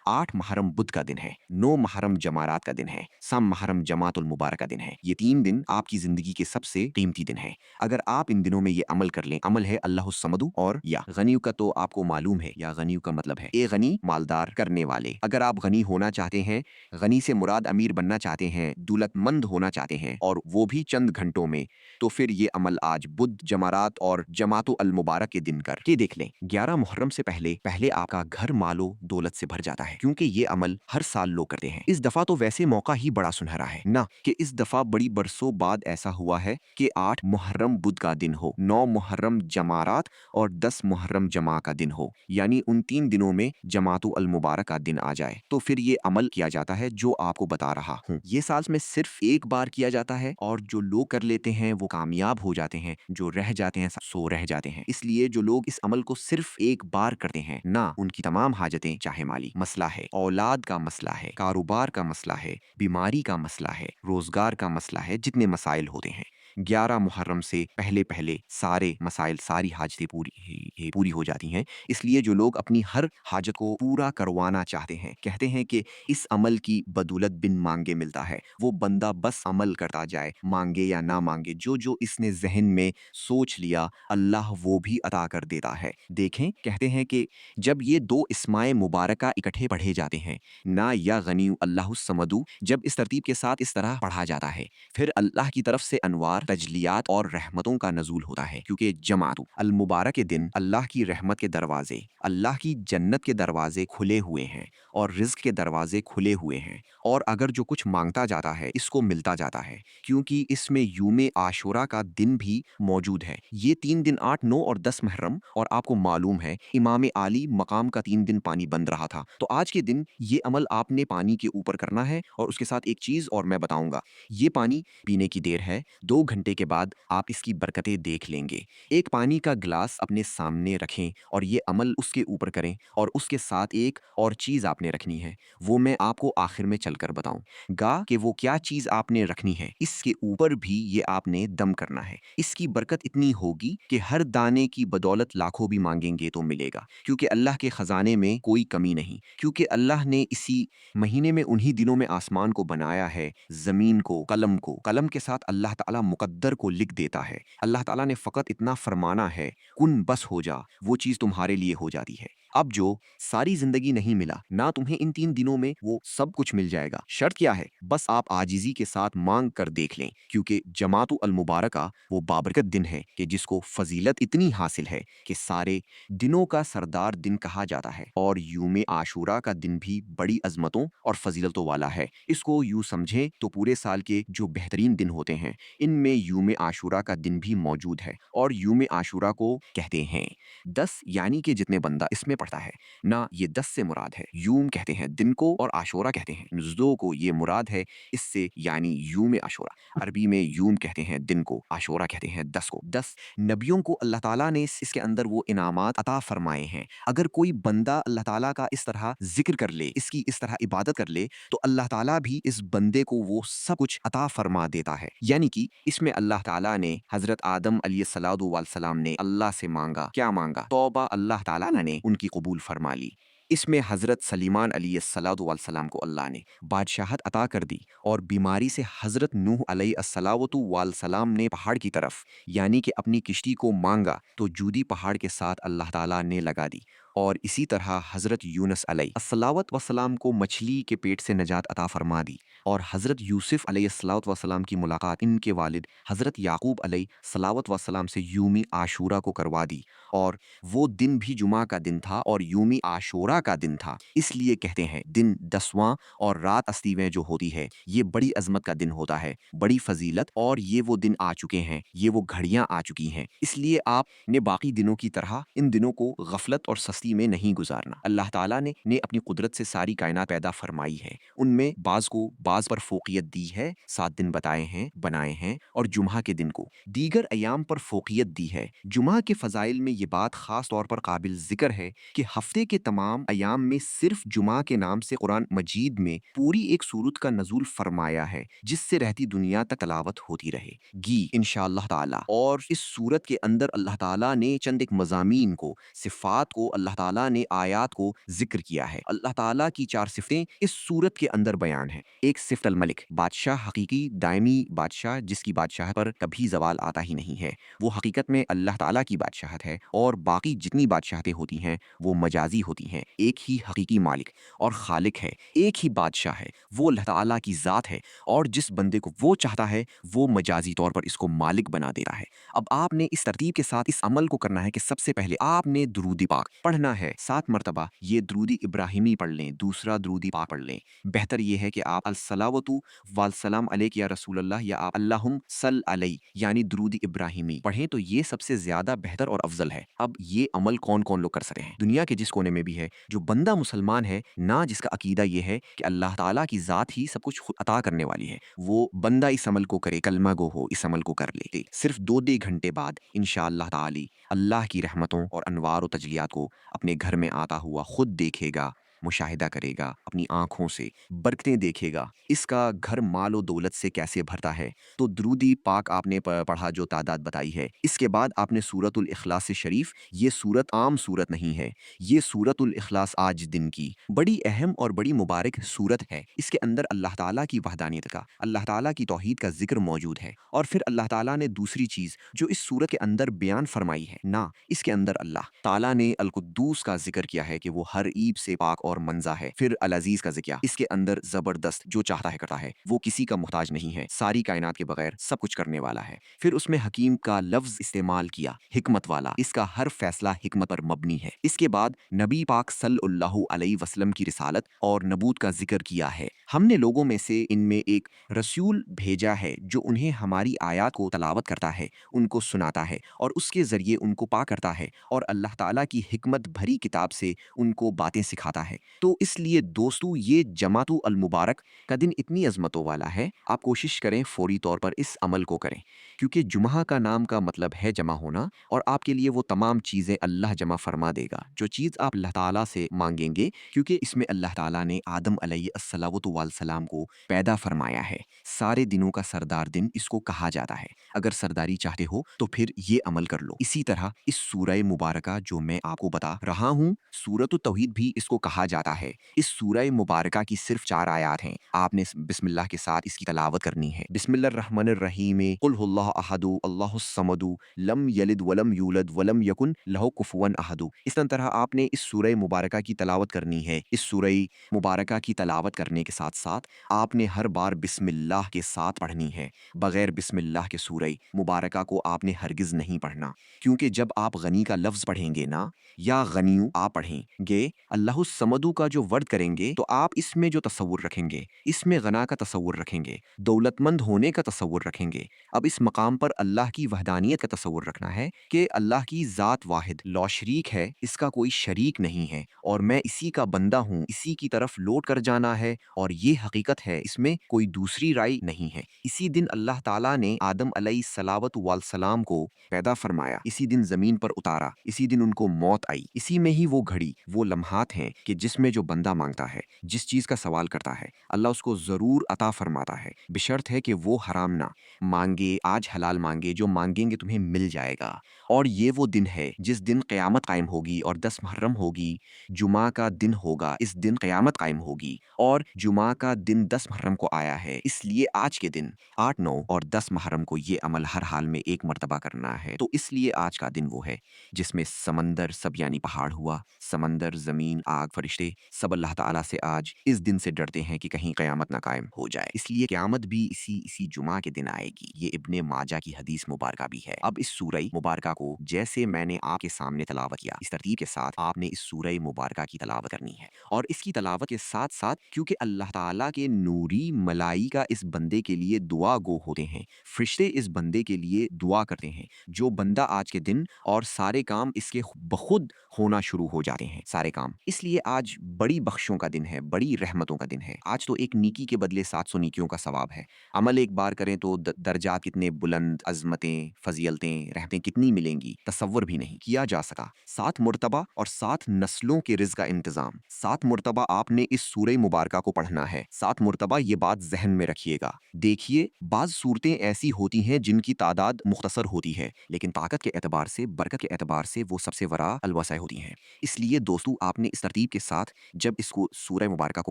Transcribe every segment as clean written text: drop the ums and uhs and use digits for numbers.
8 محرम बुध का दिन है, 9 محرم जमारात का दिन है, सम محرم जमातुल मुबारक का दिन है। ये 3 दिन आपकी ज़िंदगी के सबसे कीमती दिन हैं। अगर आप इन दिनों में ये अमल कर लें, अमल है अल्लाहुस समदु और या गनीयु का तो आपको मालूम है, या गनीयु का मतलब है ए गनी मालदार करने वाले। अगर आप गनी होना चाहते हैं, गनी से मुराद अमीर बनना चाहते हैं, दौलतमंद होना चाहते हैं और वो भी चंद घंटों में, तो फिर ये अमल आज बुध, जमारात और जमातुल अल मुबारक के दिन कर के देख लें। 11 मुहर्रम से पहले पहले आपका घर मालो दौलत से भर जाता है, क्योंकि ये अमल हर साल लोग करते हैं। इस दफा तो वैसे मौका ही बड़ा सुनहरा है ना, कि इस दफा बड़ी बरसों बाद ऐसा हुआ है कि 8 मुहर्रम बुध का दिन हो, 9 मुहर्रम जमारात और 10 मुहर्रम जमा का दिन हो, यानी उन 3 दिनों में जमातुल अल मुबारक का दिन आ जाए, तो फिर ये अमल किया जाता है जो आपको बता रहा हूँ। ये साल में सिर्फ एक बार किया जाता है और जो लोग कर लेते हैं वो कामयाब हो जाते हैं, जो रह जाते हैं सो रह जाते हैं। इसलिए जो लोग इस अमल को सिर्फ एक बार करते हैं ना, उनकी तमाम हाजतें, चाहे माली मसला है, औलाद का मसला है, कारोबार का मसला है, बीमारी का मसला है, रोजगार का मसला है, जितने मसाइल होते हैं, 11 मुहर्रम से पहले पहले सारे मसाइल, सारी हाजतें पूरी हो जाती हैं। इसलिए जो लोग अपनी हर हाजत को पूरा करवाना चाहते हैं, कहते हैं कि इस अमल की बदौलत बिन मांगे मिलता है। वो बंदा बस अमल करता जाए, मांगे या ना मांगे, जो जो इसने जहन में सोच लिया, अल्लाह वो भी अता कर देता है। देखें, कहते हैं कि जब ये 2 इस्माए मुबारका इकट्ठे पढ़े जाते हैं, ना या गनी अल्लाहुस समदु, जब इस तरतीब के साथ इस तरह पढ़ा जाता है, फिर अल्लाह की तरफ से अनवार, तजलियात और रहमतों का नजूल होता है, क्योंकि जमातु अल मुबारक के दिन अल्लाह की रहमत के दरवाजे, अल्लाह की जन्नत के दरवाजे खुले हुए हैं और रिज्क के दरवाजे खुले हुए हैं, और अगर जो कुछ मांगता जाता है इसको मिलता जाता है, क्योंकि इसमें यूम आशुरा का दिन भी मौजूद है। ये 3 दिन 8, 9 और 10 मुहर्रम, और आपको मालूम है इमाम आली मकाम का 3 दिन पानी बंद रहा था, तो आज के दिन ये अमल आपने पानी के ऊपर करना है। और उसके साथ एक चीज़ और मैं बताऊंगा, ये पानी पीने की देर है, 2 घंटे के बाद आप इसकी बरकतें देख लेंगे। एक पानी का गिलास अपने सामने रखें और ये अमल उसके ऊपर करें, और उसके साथ एक और चीज़ आपने रखनी है, वो मैं आपको आखिर में चलकर बताऊंगा कि वो क्या चीज़ आपने रखनी है। इसके ऊपर भी ये आपने दम करना है। इसकी बरकत इतनी होगी कि हर दाने की बदौलत लाखों भी मांगेंगे तो मिलेगा, क्योंकि अल्लाह के ख़जाने में कोई कमी नहीं, क्योंकि अल्लाह ने इसी महीने में, उन्हीं दिनों में आसमान को बनाया है, ज़मीन को, कलम के साथ अल्लाह ताला मुकद्दर को लिख देता है। अल्लाह ताला ने फ़कत इतना फरमाना है, कुन बस हो जा, वो चीज़ तुम्हारे लिए हो जाती है। अब जो सारी जिंदगी नहीं मिला ना, तुम्हें इन 3 दिनों में वो सब कुछ मिल जाएगा। शर्त क्या है? बस आप आजिज़ी के साथ मांग कर देख लें, क्योंकि जमातु अल मुबारका वो बाबरकत दिन है कि जिसको फजीलत इतनी हासिल है कि सारे दिनों का सरदार दिन कहा जाता है, और यूम आशूरा का दिन भी बड़ी अजमतों और फजीलतों वाला है। इसको यूँ समझें तो पूरे साल के जो बेहतरीन दिन होते हैं, इनमें यूम आशूरा का दिन भी मौजूद है, और यूम आशूरा को कहते हैं 10, यानी कि जितने बंदा इसमें पढ़ता है ना, ये 10 से मुराद है। यूम कहते हैं दिन को और आशूरा कहते हैं नुज़्दो को, ये मुराद है इससे, यानी यूम आशूरा। अरबी में यूम कहते हैं दिन को, आशूरा कहते हैं 10 को। 10 नबियों को अल्लाह ताला ने इसके अंदर वो इनामात अता फरमाए हैं। अगर कोई बंदा अल्लाह ताला का इस तरह जिक्र कर ले, इसकी इस तरह इबादत कर ले, तो अल्लाह ताला भी इस बंदे को वो सब कुछ अता फरमा देता है। यानी कि इसमें अल्लाह ताला ने हजरत आदम अलैहिस्सलातु वस्सलाम ने अल्लाह से मांगा, क्या मांगा? तौबा अल्लाह ताला ने उनकी कबूल फरमा ली। इसमें हजरत सलीमान अलैहिस्सलातु वस्सलाम को अल्लाह ने बादशाहत अता कर दी, और बीमारी से हजरत नूह अलैहिस्सलातु वस्सलाम ने पहाड़ की तरफ, यानी कि अपनी किश्ती को मांगा, तो जूदी पहाड़ के साथ अल्लाह ताला ने लगा दी। और इसी तरह हजरत यूनुस अलैहिस्सलातु वस्सलाम को मछली के पेट से नजात अता फरमा दी, और हजरत यूसुफ अलैहिस्सलातु वस्सलाम की मुलाकात इनके वालिद हजरत याकूब अलैहिस्सलातु वस्सलाम से यूमी आशूरा को करवा दी, और वो दिन भी जुमा का दिन था और यूमी आशूरा का दिन था। इसलिए कहते हैं दिन 10वां और रात 80वें जो होती है, ये बड़ी अजमत का दिन होता है, बड़ी फजीलत, और ये वो दिन आ चुके हैं, ये वो घड़ियां आ चुकी हैं। इसलिए आपने बाकी दिनों की तरह इन दिनों को गफलत और सस्ती में नहीं गुजारना। अल्लाह ताला ने अपनी कुदरत से सारी कायनात पैदा फरमाई है, उनमें बाज को बाज पर फोकियत दी है, 7 दिन बताए हैं, बनाए हैं, और जुम्हा के दिन को दीगर अयाम पर फोकियत दी है। जुम्हा के फजाइल में ये बात खास तौर पर काबिल जिक्र है कि हफ्ते के तमाम अयाम में सिर्फ जुमा के नाम से कुरान मजीद में पूरी एक सूरत का नजूल फरमाया है, जिससे रहती दुनिया तक तलावत होती रहेगी इंशाअल्लाह ताला। और इस सूरत के अंदर अल्लाह ताला ने चंद एक मज़ामीन को, सिफ़ात को अल्लाह اللہ ताला ने आयात को जिक्र किया है। अल्लाह ताला की 4 सिफतें इस सूरत के अंदर बयान हैं। एक सिफत अल मलिक, बादशाह, हकीकी दायमी बादशाह जिसकी बादशाह पर कभी जवाल आता ही नहीं है। वो हकीकत में अल्लाह ताला की बादशाहत है और बाकी जितनी बादशाहतें होती हैं वो मजाजी होती हैं। एक ही हकीकी मालिक और खालिक है, एक ही बादशाह है, वो अल्लाह ताला की ज़ात है और जिस बंदे को वो चाहता है वो मजाजी तौर पर इसको मालिक बना देता है। अब आपने इस तरतीब के साथ इस अमल को करना है कि सबसे पहले आपने दुरूदी पाक पढ़ना है 7 मरतबा। ये दुरूदी इब्राहिमी पढ़ लें, दूसरा दुरूदी पाक पढ़ लें। बेहतर ये है कि आप अलसलावतु वलसलाम अलैक या रसूल अल्लाह या आप अल्लाहुम सल अलई यानी दुरूदी इब्राहिमी पढ़ें तो ये सबसे ज्यादा बेहतर और अफजल है। अब ये अमल कौन कौन लोग कर सकते हैं? दुनिया के जिस कोने में भी है, जो बंदा मुसलमान है ना, जिसका अकीदा ये है कि अल्लाह ताला की ज़ात ही सब कुछ खुद अता करने वाली है, वो बंदा इस अमल को करे, कलमा गो हो, इस अमल को कर ले। सिर्फ 2 घंटे बाद इंशाअल्लाह ताली अल्लाह की रहमतों और अनवार और तजलियात को अपने घर में आता हुआ खुद देखेगा, मुशाहिदा करेगा, अपनी आंखों से बरकतें देखेगा। इसका घर माल और दौलत से कैसे भरता है। तो दुरूदी पाक आपने पढ़ा जो तादाद बताई है। इसके बाद आपने सूरतुल इखलास से शरीफ, ये सूरत आम सूरत नहीं है, ये सूरतुल इखलास आज दिन की बड़ी अहम और बड़ी मुबारक सूरत है। इसके अंदर अल्लाह ताला की वहदानियत का, अल्लाह ताला की तौहीद का जिक्र मौजूद है। और फिर अल्लाह ताला ने दूसरी चीज़ जो इस सूरत के अंदर बयान फरमाई है ना, इसके अंदर अल्लाह ताला ने अल कुद्दूस का जिक्र किया है कि वो हर ईब से पाक और मंजा है। फिर अल अजीज का जिक्र, इसके अंदर जबरदस्त, जो चाहता है करता है, वो किसी का मुहताज नहीं है, सारी कायनात के बगैर सब कुछ करने वाला है। फिर उसमें हकीम का लफ्ज इस्तेमाल किया, हिकमत वाला, इसका हर फैसला हिकमत पर मबनी है। इसके बाद नबी पाक सल्लल्लाहु अलैहि वसल्लम की रिसालत और नबूत का जिक्र किया है। हमने लोगों में से इनमें एक रसूल भेजा है जो उन्हें हमारी आयत को तलावत करता है, उनको सुनाता है और उसके ज़रिए उनको पा करता है और अल्लाह ताला की हिकमत भरी किताब से उनको बातें सिखाता है। तो इसलिए दोस्तों, ये जमातु अल मुबारक का दिन इतनी अजमतों वाला है, आप कोशिश करें फौरी तौर पर इस अमल को करें, क्योंकि जुमा का नाम का मतलब है जमा होना और आपके लिए वो तमाम चीज़ें अल्लाह जमा फरमा देगा जो चीज़ आप अल्लाह ताला से मांगेंगे, क्योंकि इसमें अल्लाह ताला ने आदम अलैहिस्सलातु वस्सलाम को पैदा फरमाया है। सारे दिनों का सरदार दिन इसको कहा जाता है। अगर सरदारी चाहते हो तो फिर ये अमल कर लो। इसी तरह इस सूरह मुबारका जो मैं आपको बता रहा हूँ, सूरत तौहीद भी इसको कहा जाता है। इस सूरह मुबारका की सिर्फ 4 आयात हैं। आपने बिस्मिल्लाह के साथ इसकी तलावत करनी है। बिस्मिल्लाहिर्रहमानिर्रहीम, कुल हुवल्लाहु अहदु अल्लाहुस समदु लम यलिद वलम यूलद वलम यकुन लहू कुफुवन अहदु। इस तरह आपने इस सूरह मुबारका की तलावत करनी है। इस सूरह मुबारका की तलावत करने के साथ साथ आपने हर बार बिस्मिल्लाह के साथ पढ़नी है। बगैर बिस्मिल्लाह के सूरह मुबारका को आपने हरगिज़ नहीं पढ़ना, क्योंकि जब आप गनी का लफ्ज़ पढ़ेंगे ना, या गनियू आप पढ़ेंगे, अल्लाहु समदू का जो वर्ड करेंगे, तो आप इसमें जो तसव्वुर रखेंगे, इसमें गना का तसव्वुर रखेंगे, दौलतमंद होने का तसव्वुर रखेंगे। अब इस मकाम पर अल्लाह की वहदानियत का तसव्वुर रखना है कि अल्लाह की ज़ात वाहिद ला शरीक है, इसका कोई शरीक नहीं है और मैं इसी का बंदा हूँ, इसी की तरफ लौट कर जाना है और ये हकीकत है, इसमें कोई दूसरी राय नहीं है। इसी दिन अल्लाह ताला ने आदम अलैहिस्सलातु वस्सलाम को पैदा फरमाया, इसी दिन ज़मीन पर उतारा, इसी दिन उनको मौत आई। इसी में ही वो घड़ी, वो लम्हात हैं कि जिसमें जो बंदा मांगता है, जिस चीज़ का सवाल करता है, अल्लाह उसको ज़रूर अता फरमाता है, बशर्त है कि वो हराम ना मांगे, आज हलाल मांगे, जो मांगेंगे तुम्हें मिल जाएगा। और ये वो दिन है जिस दिन क़यामत कायम होगी और 10 मुहर्रम होगी, जुमा का दिन होगा, इस दिन क़यामत कायम होगी और जुमा का दिन 10 मुहर्रम को आया है। इसलिए आज के दिन 8, 9 और 10 मुहर्रम को ये अमल हर हाल में एक मरतबा करना है। तो इसलिए आज का दिन वो है जिसमें समंदर सब यानी पहाड़ हुआ, समंदर, ज़मीन, आग, फरिश्ते सब अल्लाह ताला से आज इस दिन से डरते हैं कि कहीं क़यामत ना कायम हो जाए। इसलिए क़यामत भी इसी जुमा के दिन आएगी। ये इब्ने माजा की हदीस मुबारका भी है। अब इस सूरह मुबारका को जैसे मैंने आपके सामने तलावत किया, इस तरतीब के साथ आपने इस सूरह मुबारका की तलावत करनी है और इसकी तलावत के साथ साथ, क्योंकि अल्लाह ताला के नूरी मलाइका इस बंदे के लिए दुआ गो होते हैं, फरिश्ते इस बंदे के लिए दुआ करते हैं, जो बंदा आज के दिन और सारे काम इसके बखुद होना शुरू हो जाते हैं, सारे काम। इसलिए आज बड़ी बख्शों का दिन है, बड़ी रहमतों का दिन है। आज तो एक नीकी के बदले 700 नीकियों का सवाब है। अमल एक बार करें तो दर्जात कितने बुलंद, अज़मतें, फजीलतें, रहमतें कितनी मिलेंगी। मिलेंगी, तसव्वुर भी नहीं किया जा सका। 7 मुर्तबा और 7 नस्लों के रिज़्क़ का इंतज़ाम। 7 मुर्तबा आपने इस सूरह मुबारका को पढ़ना है। 7 मुर्तबा ये बात ज़हन में रखिएगा। देखिए, बाज़ सूरतें ऐसी होती हैं जिनकी तादाद मुख्तसर होती है, लेकिन ताकत के एतबार से, बरकत के एतबार से वो सबसे वरा अलवसा होती हैं। इसलिए दोस्तों, आपने इस तरतीब के साथ जब इसको सूरह मुबारका को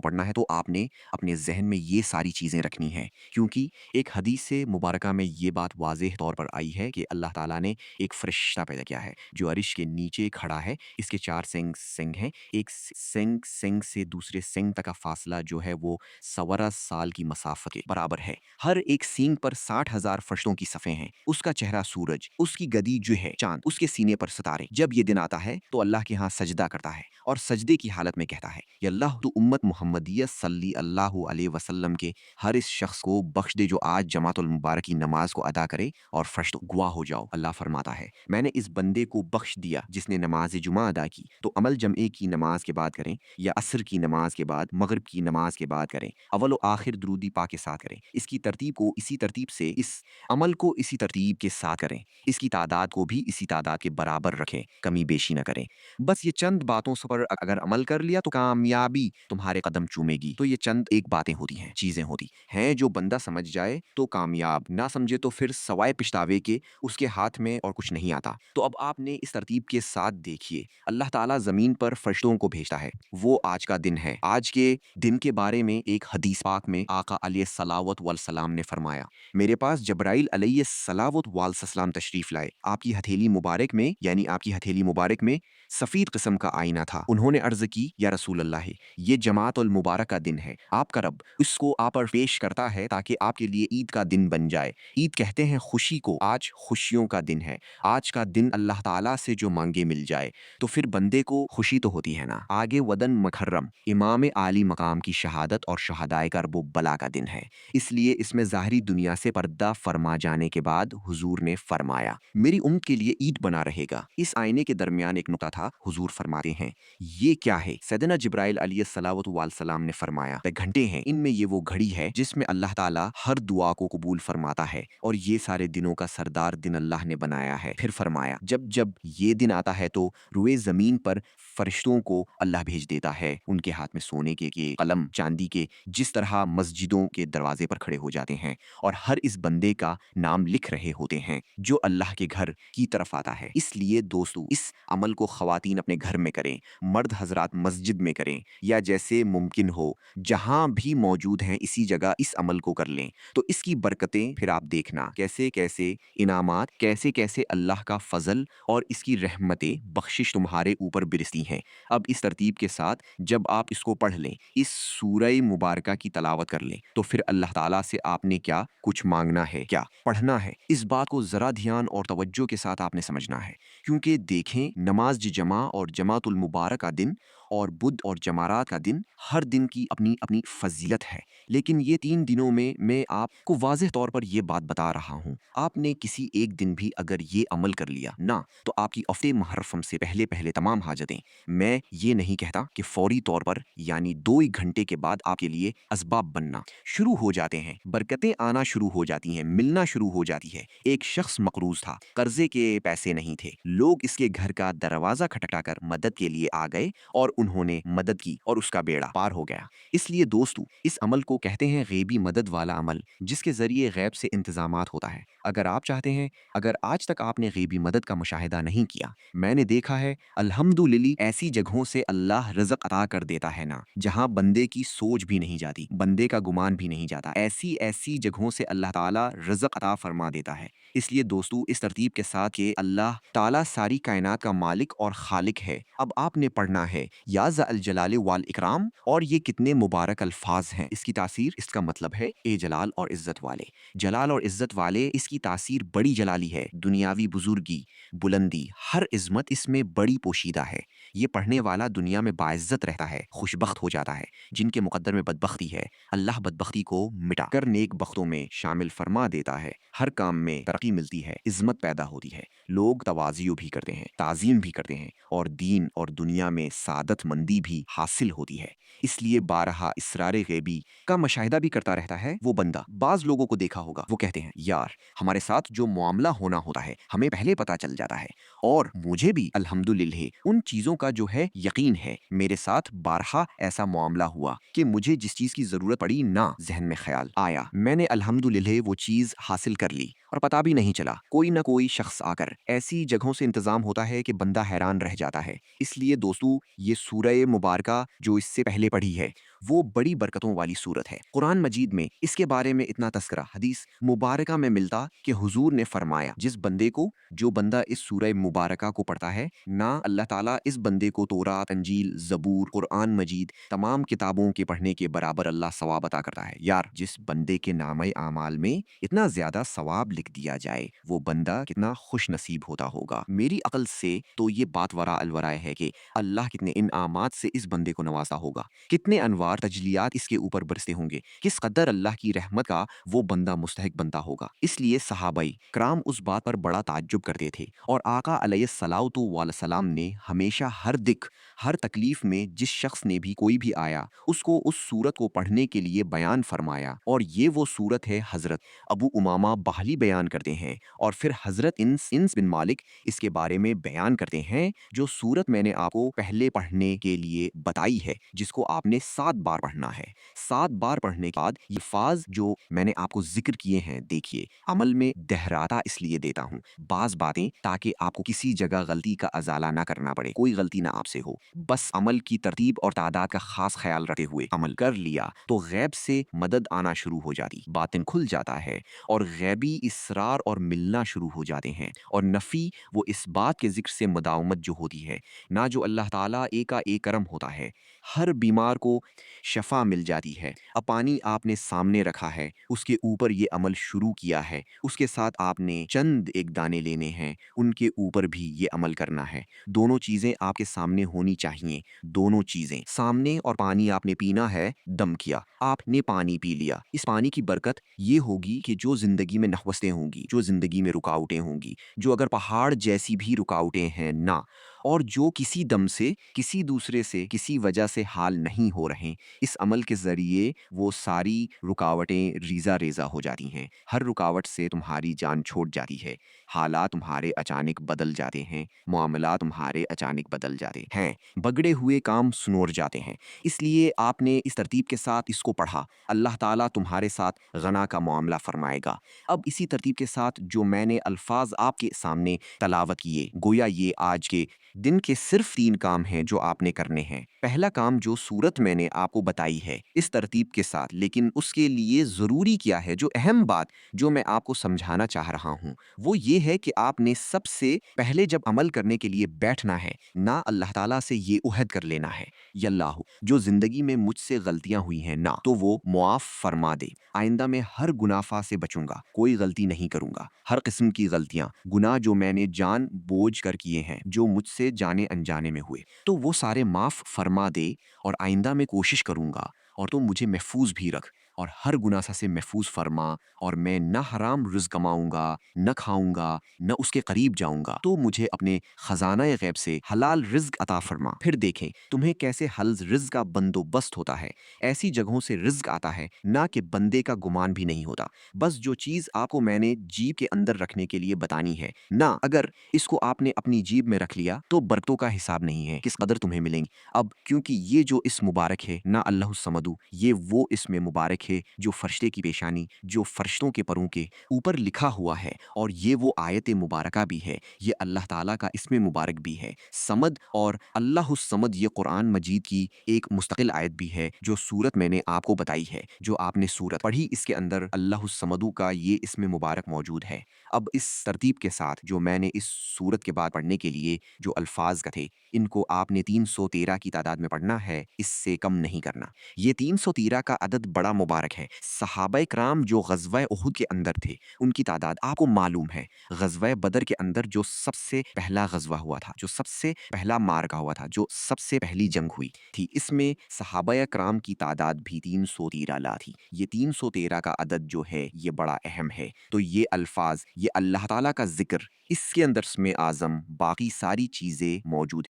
पढ़ना है तो आपने अपने ज़हन में ये सारी चीज़ें रखनी हैं, क्योंकि एक हदीस से मुबारका में ये बात वाज़ेह तौर पर आई है कि अल्लाह ताला ने एक फ़रिश्ता पैदा किया है जो अरिश के नीचे खड़ा है। इसके 4 सींग हैं। एक सींग से दूसरे सींग तक का फासला जो है वो सवरा साल की मसाफ़त के बराबर है। हर एक सींग पर 60,000 फरिश्तों की सफ़ें हैं। उसका चेहरा सूरज, उसकी गदी जो है चाँद, उसके सीने पर सितारे। जब ये दिन आता है तो अल्लाह के यहाँ सजदा करता है और सजदे की हालत में कहता है, या अल्लाह तू उम्मत मुहम्मदिया सल्लल्लाहु अलैहि वसल्लम के हर इस शख्स को बख्श दे जो आज जमातुल मुबारक की नमाज को अदा करे और फरिश्तों गवाह हो जाओ। अल्लाह फरमाता है, मैंने इस बंदे को बख्श दिया जिसने नमाज जुमा अदा की, तो अमल जमए की नमाज के बाद करें या असर की नमाज के बाद, मगरिब की नमाज के बाद करें। अव्वल व आखिर दुरूदी पाक के साथ करें। इसकी तरतीब को इसी तरतीब से, इस अमल को इसी तरतीब के साथ करें। इसकी तादाद को भी इसी तादाद के बराबर रखें, कमी बेशी न करें। बस ये चंद बातों पर अगर अमल कर लिया तो कामयाबी तुम्हारे कदम चूमेगी। तो ये चंद एक बातें होती हैं, चीज़ें होती हैं। जो बंदा समझ जाए तो कामयाब, ना समझे तो फिर सवाए पछतावे के उसके हाथ में और कुछ नहीं आता। तो अब आपने इस तरतीब के साथ देखिए, अल्लाह ताला ज़मीन पर फरिश्तों को भेजता है। वो आज का दिन है। आज के दिन के बारे में एक हदीस पाक में आका अलैहिस्सलावत वल सलाम ने फरमाया, मेरे पास जब्राइल अलैहिस्सलावत वल सलाम तशरीफ़ लाए। आपकी हथेली मुबारक में, यानी आपकी हथेली मुबारक में सफ़ीद किस्म का आईना था। उन्होंने अर्ज़ की, या रसूल अल्लाह, ये जमातुल मुबारक का दिन है। आपका रब इसको आप पर पेश करता है ताकि आपके लिए ईद का दिन बन जाए। ईद कहते हैं खुशी को। आज खुशियों का दिन है। आज का दिन अल्लाह ताला से जो मांगे मिल जाए तो फिर बंदे को खुशी तो होती है ना। आगे वदन मुकर्रम, इमाम आली मकाम की शहादत और शहदाए का रब बला का दिन है। इसलिए इसमें ज़ाहिरी दुनिया से पर्दा फरमा जाने के बाद हुजूर ने फरमाया, मेरी उम्मत के लिए ईद बना रहेगा। इस आईने के दरमियान एक नुक्ता था। हुजूर फरमाते हैं, ये क्या है? सैयदना जिब्राइल अलैहिस्सलावतु वल सलाम ने फरमाया, घंटे हैं, इनमें ये वो घड़ी है जिसमें अल्लाह ताला हर दुआ को कबूल फरमाता है और ये सारे दिनों का सरदार दिन अल्लाह ने बनाया है। फिर फरमाया, जब जब ये दिन आता है तो रुए ज़मीन पर फरिश्तों को अल्लाह भेज देता है। उनके हाथ में सोने के कलम, चांदी के, जिस तरह मस्जिदों के दरवाजे पर खड़े हो जाते हैं और हर इस बंदे का नाम लिख रहे होते हैं जो अल्लाह के घर की तरफ आता है। इसलिए दोस्तों, इस अमल को ख़वातीन अपने घर में करें, मर्द हजरात मस्जिद में करें, या जैसे मुमकिन हो जहाँ भी मौजूद हैं इसी जगह इस अमल को कर लें। तो इसकी बरकतें फिर आप देखना, कैसे कैसे इनामात, कैसे कैसे अल्लाह का फजल और इसकी रहमतें, बख्शिश तुम्हारे ऊपर बिरसती हैं। अब इस तरतीब के साथ जब आप इसको पढ़ लें, इस सूरह मुबारका की तलावत कर लें, तो फिर अल्लाह ताला से आपने क्या कुछ मांगना है, क्या पढ़ना है, इस बात को ज़रा ध्यान और तवज्जो के साथ आपने समझना है। क्योंकि देखें, नमाज जमा और जमातुल मुबारक का दिन और बुध और जमारात का दिन, हर दिन की अपनी अपनी फजीलत है। लेकिन ये 3 दिनों में मैं आपको वाज़ेह तौर पर यह बात बता रहा हूँ, आपने किसी एक दिन भी अगर ये अमल कर लिया ना, तो आपकी हफ्ते मुहर्रम से पहले पहले तमाम हाजतें, मैं ये नहीं कहता कि फौरी तौर पर यानी 2 ही घंटे के बाद आपके लिए असबाब बनना शुरू हो जाते हैं, बरकतें आना शुरू हो जाती हैं, मिलना शुरू हो जाती है। एक शख्स मकरूज था, कर्जे के पैसे नहीं थे। लोग इसके घर का दरवाजा खटखटाकर मदद के लिए आ गए और उन्होंने मदद की और उसका बेड़ा पार हो गया। इसलिए दोस्तों, इस अमल को कहते हैं गैबी मदद वाला अमल, जिसके जरिए गैब से इंतजामात होता है। अगर आप चाहते हैं, अगर आज तक आपने गैबी मदद का मुशाहिदा नहीं किया, मैंने देखा है अल्हम्दुलिल्लाह ऐसी जगहों से अल्लाह रिज़्क़ अता कर देता है ना, जहां बंदे की सोच भी नहीं जाती, बंदे का गुमान भी नहीं जाता। ऐसी ऐसी जगहों से अल्लाह ताला रिज़्क़ अता फरमा देता है। इसलिए दोस्तों, इस तरतीब के साथ कि अल्लाह ताला सारी कायनात का मालिक और खालिक है, अब आपने पढ़ना है या ज़ल जलाल वल इकराम, और ये कितने मुबारक अल्फाज हैं। इसकी तासीर, इसका मतलब है ए जलाल और इज्जत वाले। जलाल और इज्जत वाले, इसकी तासीर बड़ी जलाली है। दुनियावी बुजुर्गी, बुलंदी, हर इज़्ज़त इसमें बड़ी पोशीदा है। ये पढ़ने वाला दुनिया में बाइज्जत रहता है, खुशबख्त हो जाता है। जिनके मुकद्दर में बदबख्ती है, अल्लाह बदबख्ती को मिटा कर नेक बख्तों में शामिल फरमा देता है। हर काम में तरक्की मिलती है, इज़्ज़त पैदा होती है, लोग तवाज़ियो भी करते हैं, ताज़ीम भी करते हैं, और दीन और दुनिया में सादत मंदी भी हासिल होती है। इसलिए बारहा इसरार गैबी का मुशाहिदा भी करता रहता है वो बंदा। बाज़ लोगों को देखा होगा, वो कहते हैं, यार ہمارے ساتھ جو معاملہ ہونا ہوتا ہے ہمیں پہلے پتہ چل جاتا ہے، اور مجھے بھی الحمدللہ ان چیزوں کا جو ہے یقین ہے۔ میرے ساتھ بارہا ایسا معاملہ ہوا کہ مجھے جس چیز کی ضرورت پڑی نہ ذہن میں خیال آیا، میں نے الحمدللہ وہ چیز حاصل کر لی اور پتہ بھی نہیں چلا۔ کوئی نہ کوئی شخص آ کر ایسی جگہوں سے انتظام ہوتا ہے کہ بندہ حیران رہ جاتا ہے۔ اس لیے دوستو، یہ سورہ مبارکہ جو اس سے پہلے پڑھی ہے وہ بڑی برکتوں والی سورت ہے۔ قرآن مجید میں اس کے بارے میں اتنا تذکرہ حدیث مبارکہ میں ملتا کہ حضور نے فرمایا، جس بندے کو، جو بندہ اس سورہ مبارکہ کو پڑھتا ہے نہ اللہ تعالیٰ اس بندے کو تورات، انجیل، زبور، قرآن مجید تمام کتابوں کے پڑھنے کے برابر اللہ ثواب عطا کرتا ہے۔ یار، جس بندے کے نامہ اعمال میں اتنا زیادہ ثواب لکھ دیا جائے وہ بندہ کتنا خوش نصیب ہوتا ہوگا۔ میری عقل سے تو یہ بات وراء الورائے ہے کہ اللہ کتنے انعامات سے اس بندے کو نوازا ہوگا، کتنے انوار تجلیات اس کے اوپر برستے ہوں گے، کس قدر اللہ کی رحمت کا وہ بندہ مستحق بنتا ہوگا۔ اس لیے صحابہ کرام اس بات پر بڑا تعجب کرتے تھے، اور آقا علیہ الصلوۃ والسلام نے ہمیشہ ہر دکھ، ہر تکلیف میں جس شخص نے بھی کوئی بھی آیا اس کو اس سورت کو پڑھنے کے لیے بیان فرمایا، اور یہ وہ سورت ہے۔ حضرت ابو امامہ باہلی بیان کرتے ہیں، اور پھر حضرت انس بن مالک اس کے بارے میں بیان کرتے ہیں، جو سورت میں نے آپ کو پہلے پڑھنے کے لیے بتائی ہے، جس کو آپ نے 7 بار پڑھنا ہے۔ 7 بار پڑھنے کے بعد یہ الفاظ جو میں نے آپ کو ذکر کیے ہیں، دیکھیے، عمل میں دہراتا اس لیے دیتا ہوں بعض باتیں تاکہ آپ کو کسی جگہ غلطی کا ازالہ نہ کرنا پڑے، کوئی غلطی نہ آپ سے ہو۔ بس عمل کی ترتیب اور تعداد کا خاص خیال رکھتے ہوئے عمل کر لیا تو غیب سے مدد آنا شروع ہو جاتی، باطن کھل جاتا ہے، اور غیبی اسرار اور ملنا شروع ہو جاتے ہیں، اور نفی وہ اس بات کے ذکر سے مداومت جو ہوتی ہے نہ، جو اللہ تعالیٰ ایک کا ایک کرم ہوتا ہے، ہر بیمار کو شفا مل جاتی ہے۔ اب پانی آپ نے سامنے رکھا ہے، اس کے اوپر یہ عمل شروع کیا ہے، اس کے ساتھ آپ نے چند ایک دانے لینے ہیں، ان کے اوپر بھی یہ عمل کرنا ہے۔ دونوں چیزیں آپ کے سامنے ہونی چاہیے، دونوں چیزیں سامنے، اور پانی آپ نے پینا ہے، دم کیا، آپ نے پانی پی لیا۔ اس پانی کی برکت یہ ہوگی کہ جو زندگی میں نحوستیں ہوں گی، جو زندگی میں رکاوٹیں ہوں گی، جو اگر پہاڑ جیسی بھی رکاوٹیں ہیں نہ، اور جو کسی دم سے، کسی دوسرے سے، کسی وجہ سے حال نہیں ہو رہے، اس عمل کے ذریعے وہ ساری رکاوٹیں ریزہ ریزہ ہو جاتی ہیں۔ ہر رکاوٹ سے تمہاری جان چھوٹ جاتی ہے، حالات تمہارے اچانک بدل جاتے ہیں، معاملات تمہارے اچانک بدل جاتے ہیں، بگڑے ہوئے کام سنور جاتے ہیں۔ اس لیے آپ نے اس ترتیب کے ساتھ اس کو پڑھا، اللہ تعالیٰ تمہارے ساتھ غنا کا معاملہ فرمائے گا۔ اب اسی ترتیب کے ساتھ جو میں نے الفاظ آپ کے سامنے تلاوت کیے، گویا یہ آج کے دن کے صرف 3 کام ہیں جو آپ نے کرنے ہیں۔ پہلا کام جو صورت میں نے آپ کو بتائی ہے اس ترتیب کے ساتھ، لیکن اس کے لیے ضروری کیا ہے، جو اہم بات جو میں آپ کو سمجھانا چاہ رہا ہوں وہ یہ ہے کہ آپ نے سب سے پہلے جب عمل کرنے کے لیے بیٹھنا ہے نہ، اللہ تعالیٰ سے یہ عہد کر لینا ہے، یا اللہ جو زندگی میں مجھ سے غلطیاں ہوئی ہیں نہ تو وہ معاف فرما دے، آئندہ میں ہر گناہ سے بچوں گا، کوئی غلطی نہیں کروں گا، ہر قسم کی غلطیاں، گناہ جو میں نے جان بوجھ کر کیے ہیں، جو مجھ سے جانے انجانے میں ہوئے، تو وہ سارے معاف فرما دے، اور آئندہ میں کوشش کروں گا، اور تو مجھے محفوظ بھی رکھ، اور ہر گناہ سے محفوظ فرما، اور میں نہ حرام رزق کماؤں گا، نہ کھاؤں گا، نہ اس کے قریب جاؤں گا، تو مجھے اپنے خزانہ غیب سے حلال رزق عطا فرما۔ پھر دیکھیں تمہیں کیسے حلال رزق کا بندوبست ہوتا ہے، ایسی جگہوں سے رزق آتا ہے نہ کہ بندے کا گمان بھی نہیں ہوتا۔ بس جو چیز آپ کو میں نے جیب کے اندر رکھنے کے لیے بتانی ہے نہ، اگر اس کو آپ نے اپنی جیب میں رکھ لیا تو برکتوں کا حساب نہیں ہے کس قدر تمہیں ملیں گی۔ اب کیونکہ یہ جو اس مبارک ہے نہ، اللہ الصمد، یہ وہ اس میں مبارک ہے جو فرشتے کی پیشانی، جو فرشتوں کے پروں کے اوپر لکھا ہوا ہے، اور یہ وہ آیت مبارکہ بھی ہے، یہ اللہ تعالیٰ کا اسم مبارک بھی ہے، سمد، اور اللہ الصمد یہ قرآن مجید کی ایک مستقل آیت بھی ہے جو سورت میں نے آپ کو بتائی ہے، جو آپ نے سورت پڑھی اس کے اندر اللہ الصمد کا یہ اسم مبارک موجود ہے۔ اب اس ترتیب کے ساتھ جو میں نے اس سورت کے بعد پڑھنے کے لیے جو الفاظ کہے، ان کو آپ نے 313 کی تعداد میں پڑھنا ہے، اس سے کم نہیں کرنا۔ یہ 313 کا عدد بڑا مبارک ہے۔ صحابہ کرام جو غزوہ احد کے اندر تھے ان کی تعداد آپ کو معلوم ہے، غزوہ بدر کے اندر جو سب سے پہلا غزوہ ہوا تھا، جو سب سے پہلا معرکہ ہوا تھا، جو سب سے پہلی جنگ ہوئی تھی، اس میں صحابہ کرام کی تعداد بھی 313 لا تھی۔ یہ 313 کا عدد جو ہے یہ بڑا اہم ہے۔ تو یہ الفاظ، یہ اللہ تعالیٰ کا ذکر، اس کے اندر اسم اعظم، باقی ساری چیزیں موجود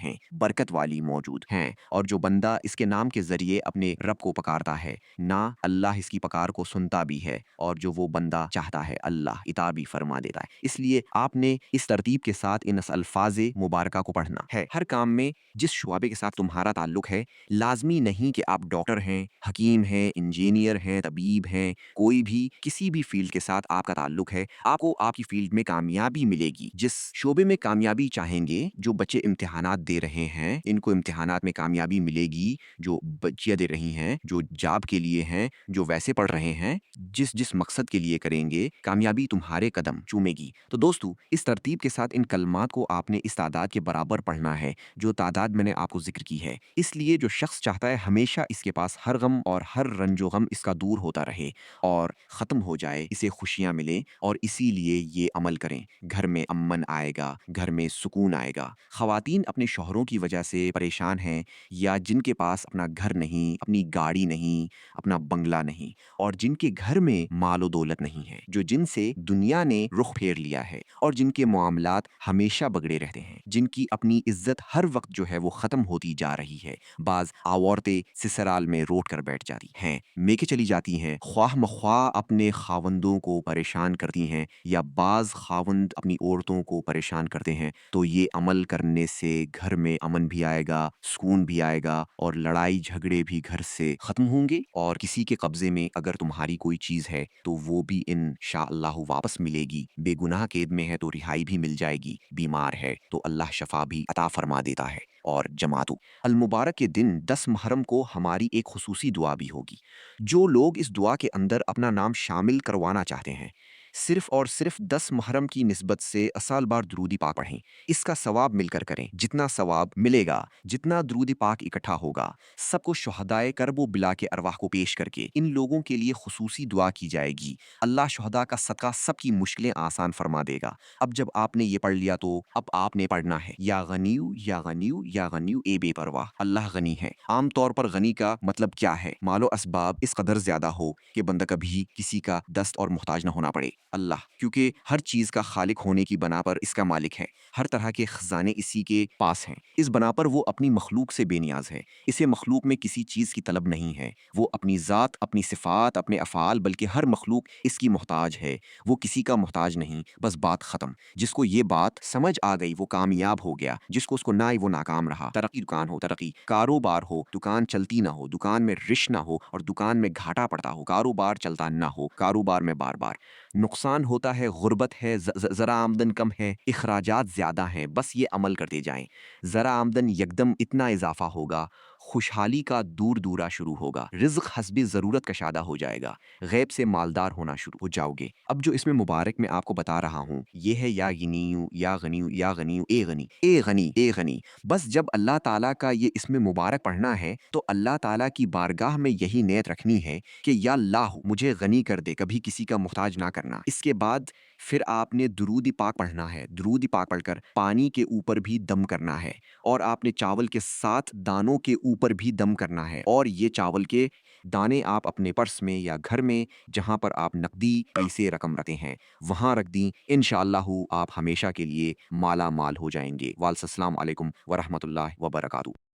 ہیں، برکت والی موجود ہیں، اور جو بندہ اس کے نام کے ذریعے اپنے رب کو پکارتا ہے نہ اللہ اس کی پکار کو سنتا بھی ہے، اور جو وہ بندہ چاہتا ہے اللہ عطا بھی فرما دیتا ہے۔ اس لیے آپ نے اس ترتیب کے ساتھ ان الفاظ مبارکہ کو پڑھنا ہے۔ ہر کام میں جس شعبے کے ساتھ تمہارا تعلق ہے، لازمی نہیں کہ آپ ڈاکٹر ہیں، حکیم ہیں، انجینئر ہیں، طبیب ہیں، کوئی بھی کسی بھی فیلڈ کے ساتھ آپ کا تعلق ہے، آپ کو آپ کی فیلڈ میں کامیابی ملے گی۔ جس شعبے میں کامیابی چاہیں گے، جو بچے امتحانات دے رہے ہیں ان کو امتحانات میں کامیابی ملے گی، جو بچیاں دے رہی ہیں، جو جاب کے لیے ہیں، جو ویسے پڑھ رہے ہیں، جس مقصد کے لیے کریں گے، کامیابی تمہارے قدم چومے گی۔ تو دوستو، اس ترتیب کے ساتھ ان کلمات کو آپ نے اس تعداد کے برابر پڑھنا ہے جو تعداد میں نے آپ کو ذکر کی ہے۔ اس لیے جو شخص چاہتا ہے ہمیشہ اس کے پاس ہر غم اور ہر رنج و غم اس کا دور ہوتا رہے اور ختم ہو جائے، اسے خوشیاں ملیں، اور اسی لیے یہ عمل کریں، گھر میں امن آئے گا، گھر میں سکون آئے گا۔ خواتین اپنے شوہروں کی وجہ سے پریشان ہیں، یا جن کے پاس اپنا گھر نہیں، اپنی گاڑی نہیں، اپنا بنگلہ نہیں، اور جن کے گھر میں مال و دولت نہیں ہے، جو جن سے دنیا نے رخ پھیر لیا ہے، اور جن کے معاملات ہمیشہ بگڑے رہتے ہیں، جن کی اپنی عزت ہر وقت جو ہے وہ ختم ہوتی جا رہی ہے۔ بعض عورتیں سسرال میں روٹ کر بیٹھ جاتی ہیں، میکے چلی جاتی ہیں، خواہ مخواہ اپنے خاوندوں کو پریشان کرتی ہیں، یا بعض خاوند اپنی عورتوں کو پریشان کرتے ہیں، تو یہ عمل کرنے سے گھر میں امن بھی آئے گا، سکون بھی آئے گا، اور لڑائی جھگڑے بھی گھر سے ختم ہوں گے، اور کسی کے قبضے میں اگر تمہاری کوئی چیز ہے تو وہ بھی انشاءاللہ واپس ملے گی، بے گناہ قید میں ہے تو رہائی بھی مل جائے گی، بیمار ہے تو اللہ شفا بھی عطا فرما دیتا ہے۔ اور جماعتو، المبارک کے دن 10 محرم کو ہماری ایک خصوصی دعا بھی ہوگی۔ جو لوگ اس دعا کے اندر اپنا نام شامل کروانا چاہتے ہیں، صرف اور صرف 10 محرم کی نسبت سے اسال بار درود پاک پڑھیں، اس کا ثواب مل کر کریں۔ جتنا ثواب ملے گا، جتنا درود پاک اکٹھا ہوگا، سب کو شہدائے کرب و بلا کے ارواح کو پیش کر کے ان لوگوں کے لیے خصوصی دعا کی جائے گی۔ اللہ شہداء کا صدقہ سب کی مشکلیں آسان فرما دے گا۔ اب جب آپ نے یہ پڑھ لیا تو اب آپ نے پڑھنا ہے یا غنیو یا غنیو یا غنیو اے بے پرواہ، اللہ غنی ہے۔ عام طور پر غنی کا مطلب کیا ہے؟ مال و اسباب اس قدر زیادہ ہو کہ بندہ کبھی کسی کا دست اور محتاج نہ ہونا پڑے۔ اللہ کیونکہ ہر چیز کا خالق ہونے کی بنا پر اس کا مالک ہے، ہر طرح کے خزانے اسی کے پاس ہیں، اس بنا پر وہ اپنی مخلوق سے بے نیاز ہے، اسے مخلوق میں کسی چیز کی طلب نہیں ہے، وہ اپنی ذات، اپنی صفات، اپنے افعال، بلکہ ہر مخلوق اس کی محتاج ہے، وہ کسی کا محتاج نہیں، بس بات ختم۔ جس کو یہ بات سمجھ آ گئی وہ کامیاب ہو گیا، جس کو اس کو نہ آئی وہ ناکام رہا۔ ترقی دکان ہو ترقی، کاروبار ہو، دکان چلتی نہ ہو، دکان میں رش نہ ہو اور دکان میں گھاٹا پڑتا ہو، کاروبار چلتا نہ ہو، کاروبار میں بار بار نقصان ہوتا ہے، غربت ہے، ذرا آمدن کم ہے، اخراجات زیادہ ہیں، بس یہ عمل کرتے جائیں، ذرا آمدن یکدم اتنا اضافہ ہوگا، خوشحالی کا دور دورہ شروع ہوگا، رزق حسب ضرورت کشادہ ہو جائے گا، غیب سے مالدار ہونا شروع ہو جاؤ گے۔ اب جو اس میں مبارک میں آپ کو بتا رہا ہوں یہ ہے یا غنیو یا غنیو یا غنیو اے غنی اے غنی اے غنی۔ بس جب اللہ تعالیٰ کا یہ اسم مبارک پڑھنا ہے تو اللہ تعالیٰ کی بارگاہ میں یہی نیت رکھنی ہے کہ یا اللہ مجھے غنی کر دے، کبھی کسی کا محتاج نہ کرنا۔ اس کے بعد پھر آپ نے درود پاک پڑھنا ہے، درود پاک پڑھ کر پانی کے اوپر بھی دم کرنا ہے، اور آپ نے چاول کے 7 دانوں کے اوپر بھی دم کرنا ہے، اور یہ چاول کے دانے آپ اپنے پرس میں یا گھر میں جہاں پر آپ نقدی پیسے رقم رکھتے ہیں وہاں رکھ دیں، انشاءاللہ آپ ہمیشہ کے لیے مالا مال ہو جائیں گے۔ والسلام علیکم ورحمۃ اللہ وبرکاتہ۔